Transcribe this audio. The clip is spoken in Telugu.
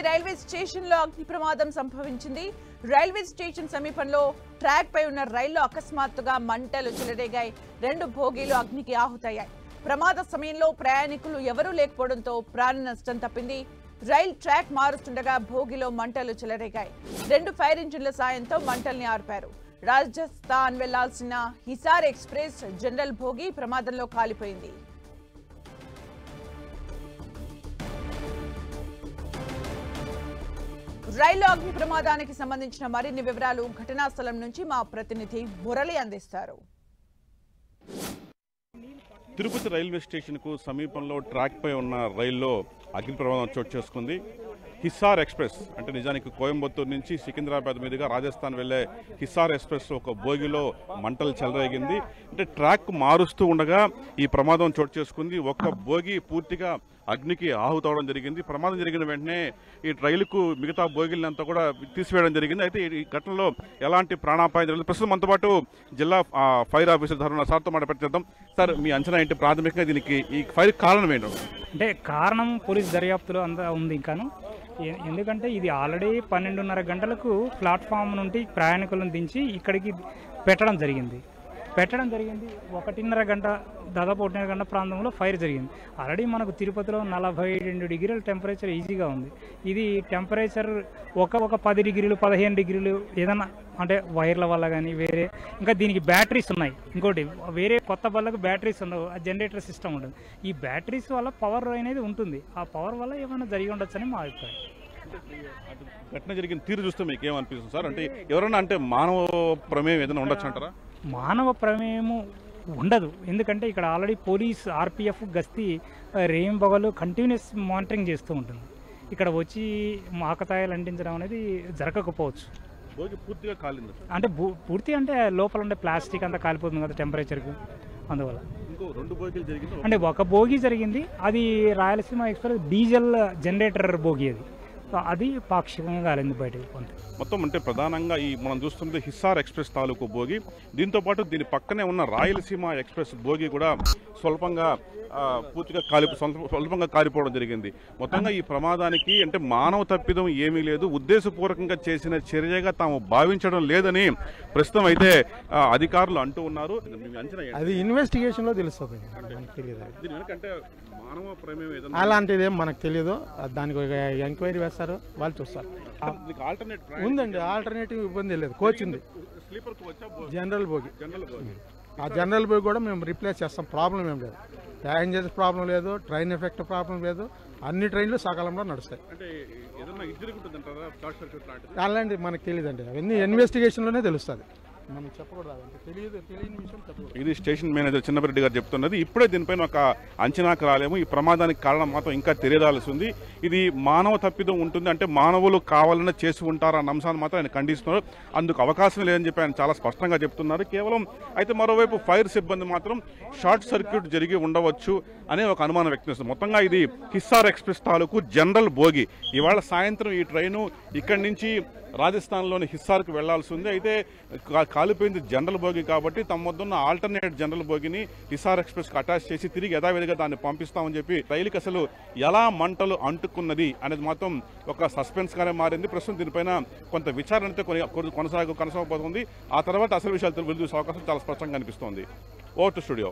తిరుపతి రైల్వే స్టేషన్ లో అగ్ని ప్రమాదం సంభవించింది. రైల్వే స్టేషన్ సమీపంలో ట్రాక్ పై ఉన్న రైల్లో అకస్మాత్తుగా మంటలు చెలరేగాయి. 2 బోగీలు అగ్నికి ఆహుతయ్యాయి. ప్రమాద సమయంలో ప్రయాణికులు ఎవరూ లేకపోవడంతో ప్రాణ నష్టం తప్పింది. రైల్ ట్రాక్ మారుస్తుండగా భోగిలో మంటలు చెలరేగాయి. 2 ఫైర్ ఇంజిన్ల సాయంతో మంటల్ని ఆర్పారు. రాజస్థాన్ వెళ్లాల్సిన హిసార్ ఎక్స్ప్రెస్ జనరల్ భోగి ప్రమాదంలో కాలిపోయింది. రైలు అగ్ని ప్రమాదానికి సంబంధించిన మరిన్ని వివరాలు ఘటనా స్థలం నుంచి మా ప్రతినిధి మురళి అందిస్తారు. తిరుపతి రైల్వే స్టేషన్ కు సమీపంలో ట్రాక్ పై ఉన్న రైల్లో అగ్ని ప్రమాదం చోటు చేసుకుంది. హిసార్ ఎక్స్ప్రెస్ అంటే నిజానికి కోయంబత్తూరు నుంచి సికింద్రాబాద్ మీదుగా రాజస్థాన్ వెళ్లే హిసార్ ఎక్స్ప్రెస్ ఒక బోగిలో మంటలు చెలరేగింది. అంటే ట్రాక్ మారుస్తూ ఉండగా ఈ ప్రమాదం చోటు చేసుకుంది. ఒక బోగి పూర్తిగా అగ్నికి ఆహుతవడం జరిగింది. ప్రమాదం జరిగిన వెంటనే ఈ రైలుకు మిగతా బోగిలంతా కూడా తీసివేయడం జరిగింది. అయితే ఈ ఘటనలో ఎలాంటి ప్రాణాపాయం జరగలేదు. ప్రస్తుతం మనతో పాటు జిల్లా ఫైర్ ఆఫీసర్ ధర్మ సార్తో మాట్లాడతాం. సార్, మీ అంచనా ఏంటి? ప్రాథమికంగా దీనికి ఈ ఫైర్ కారణం ఏంటి? అంటే కారణం పోలీస్ దర్యాప్తులో అంతా ఉంది. ఇంకాను ఎందుకంటే ఇది ఆల్రెడీ 12:30 గంటలకు ప్లాట్ఫామ్ నుండి ప్రయాణికులను దించి ఇక్కడికి పెట్టడం జరిగింది. 1:30 గంట దాదాపు 1:30 గంట ప్రాంతంలో ఫైర్ జరిగింది. ఆల్రెడీ మనకు తిరుపతిలో 42 డిగ్రీల టెంపరేచర్ ఈజీగా ఉంది. ఇది టెంపరేచర్ ఒక 10 డిగ్రీలు 15 డిగ్రీలు ఏదన్నా అంటే వైర్ల వల్ల కానీ వేరే ఇంకా దీనికి బ్యాటరీస్ ఉన్నాయి. ఇంకోటి వేరే కొత్త బళ్ళకు బ్యాటరీస్ ఉండవు, జనరేటర్ సిస్టమ్ ఉంటుంది. ఈ బ్యాటరీస్ వల్ల పవర్ అనేది ఉంటుంది. ఆ పవర్ వల్ల ఏమైనా జరిగి ఉండొచ్చని మా అభిప్రాయం. ఘటన జరిగిన తీరు చూస్తే మీకు ఏమనిపిస్తుంది సార్? అంటే ఎవరన్నా అంటే మానవ ప్రమేయం ఏదైనా ఉండొచ్చు అంటారా? మానవ ప్రమేయము ఉండదు. ఎందుకంటే ఇక్కడ ఆల్రెడీ పోలీస్ ఆర్పిఎఫ్ గస్తీ రేయింబగలు కంటిన్యూస్ మానిటరింగ్ చేస్తూ ఉంటుంది. ఇక్కడ వచ్చి ఆకతాయాలు అంటించడం అనేది జరగకపోవచ్చు. పూర్తిగా కాలింది అంటే పూర్తి అంటే లోపల ఉండే ప్లాస్టిక్ అంతా కాలిపోతుంది కదా టెంపరేచర్కి, అందువల్ల. అంటే ఒక బోగి జరిగింది, అది రాయలసీమ ఎక్స్ప్రెస్ డీజిల్ జనరేటర్ బోగి. అది పాక్షికంగా కాలింది బయటకు. మొత్తం అంటే ప్రధానంగా ఈ మనం చూస్తున్నది హిసార్ ఎక్స్ప్రెస్ తాలూకు బోగి. దీంతో పాటు దీని పక్కనే ఉన్న రాయలసీమ ఎక్స్ప్రెస్ బోగి కూడా స్వల్పంగా కాలిపోవడం జరిగింది. మొత్తంగా ఈ ప్రమాదానికి అంటే మానవ తప్పిదం ఏమీ లేదు, ఉద్దేశపూర్వకంగా చేసిన చర్యగా తాము భావించడం లేదని ప్రస్తుతం అయితే అధికారులు అంటూ ఉన్నారు. అది ఇన్వెస్టిగేషన్ లో తెలుస్తుంది. అలాంటిది ఏం మనకు తెలియదు. దానికి ఎంక్వైరీ వేస్తారు, వాళ్ళు చూస్తారు. ఉందండి, ఆల్టర్నేటివ్ ఇబ్బంది లేదు. కోచ్ ఉంది, జనరల్ బోగి. ఆ జనరల్ బోగి కూడా మేము రీప్లేస్ చేస్తాం, ప్రాబ్లం ఏం లేదు. ప్యాసింజర్స్ ప్రాబ్లం లేదు, ట్రైన్ ఎఫెక్ట్ ప్రాబ్లం లేదు. అన్ని ట్రైన్లు సకాలంలో నడుస్తాయి. అలాంటి మనకు తెలియదండి, అవన్నీ ఇన్వెస్టిగేషన్లోనే తెలుస్తుంది. ఇది స్టేషన్ మేనేజర్ చిన్నపరెడ్డి గారు చెప్తున్నది. ఇప్పుడే దీనిపైన ఒక అంచనాకు రాలేము. ఈ ప్రమాదానికి కారణం మాత్రం ఇంకా తెలియదాల్సి ఉంది. ఇది మానవ తప్పిదం ఉంటుంది అంటే మానవులు కావాలన్నా చేసి ఉంటారన్న అంశాన్ని మాత్రం ఆయన ఖండిస్తున్నారు. అందుకు అవకాశం లేదని చెప్పి ఆయన చాలా స్పష్టంగా చెప్తున్నారు. కేవలం అయితే మరోవైపు ఫైర్ సిబ్బంది మాత్రం షార్ట్ సర్క్యూట్ జరిగి ఉండవచ్చు అనే ఒక అనుమానం వ్యక్తం చేస్తుంది. మొత్తంగా ఇది హిసార్ ఎక్స్ప్రెస్ తాలూకు జనరల్ బోగి. ఇవాళ సాయంత్రం ఈ ట్రైను ఇక్కడి నుంచి రాజస్థాన్లోని హిస్సార్కు వెళ్లాల్సి ఉంది. అయితే కాలిపోయింది జనరల్ బోగి కాబట్టి తమ వద్ద ఉన్న ఆల్టర్నేట్ జనరల్ బోగిని హిసార్ ఎక్స్ప్రెస్కి అటాచ్ చేసి తిరిగి యథావిధిగా దాన్ని పంపిస్తామని చెప్పి రైలుకి అసలు ఎలా మంటలు అంటుకున్నది అనేది మాత్రం ఒక సస్పెన్స్ గానే మారింది. ప్రస్తుతం దీనిపైన కొంత విచారణతో కొనసాగబోతుంది. ఆ తర్వాత అసలు విషయాలు వెలుగు చూసే అవకాశం చాలా స్పష్టంగా కనిపిస్తోంది. Over to studio.